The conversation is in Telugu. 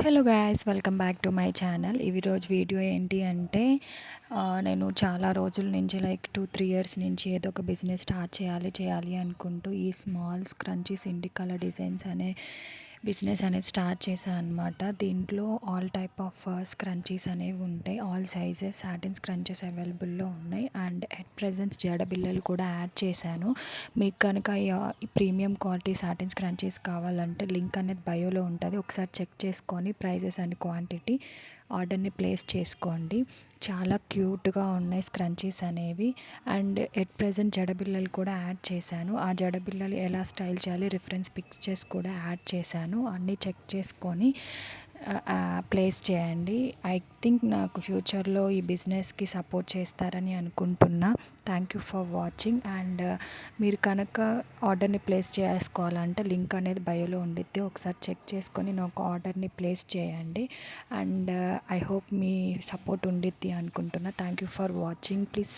Hello guys, welcome back to my channel. ఈరోజు వీడియో ఏంటి అంటే నేను చాలా రోజుల నుంచి లైక్ 2-3 ఇయర్స్ నుంచి ఏదో ఒక బిజినెస్ స్టార్ట్ చేయాలి అనుకుంటూ ఈ స్మాల్ స్క్రంచీస్ ఇండి కలర్ డిజైన్స్ అనే బిజినెస్ అనేది స్టార్ట్ చేశాను అనమాట. దీంట్లో ఆల్ టైప్ ఆఫ్ స్క్రంచీస్ అనేవి ఉంటాయి. ఆల్ సైజెస్ సాటిన్ స్క్రంచెస్ అవైలబుల్లో ఉన్నాయి. అండ్ అట్ ప్రెజెంట్ జడ బిల్లలు కూడా యాడ్ చేశాను. మీకు కనుక ఈ ప్రీమియం క్వాలిటీ సాటిన్ స్క్రంచీస్ కావాలంటే లింక్ అనేది బయోలో ఉంటుంది. ఒకసారి చెక్ చేసుకొని ప్రైజెస్ అండ్ క్వాంటిటీ ఆర్డర్ని ప్లేస్ చేసుకోండి. చాలా క్యూట్గా ఉన్నాయి స్క్రంచీస్ అనేవి. అండ్ ఎట్ ప్రెజెంట్ జడబిల్లలు కూడా యాడ్ చేశాను. ఆ జడబిల్లలు ఎలా స్టైల్ చేయాలి రిఫరెన్స్ పిక్చర్స్ కూడా యాడ్ చేశాను. అన్నీ చెక్ చేసుకొని ప్లేస్ చేయండి. ఐ థింక్ నాకు ఫ్యూచర్లో ఈ బిజినెస్కి సపోర్ట్ చేస్తారని అనుకుంటున్నా. Thank you for watching. And మీరు కనుక ఆర్డర్ని ప్లేస్ చేసుకోవాలంటే లింక్ అనేది బయోలో ఉండిద్ది. ఒకసారి చెక్ చేసుకొని నాకు ఆర్డర్ని ప్లేస్ చేయండి. And I hope me support ఉండిద్ది అనుకుంటున్నా. Thank you for watching. Please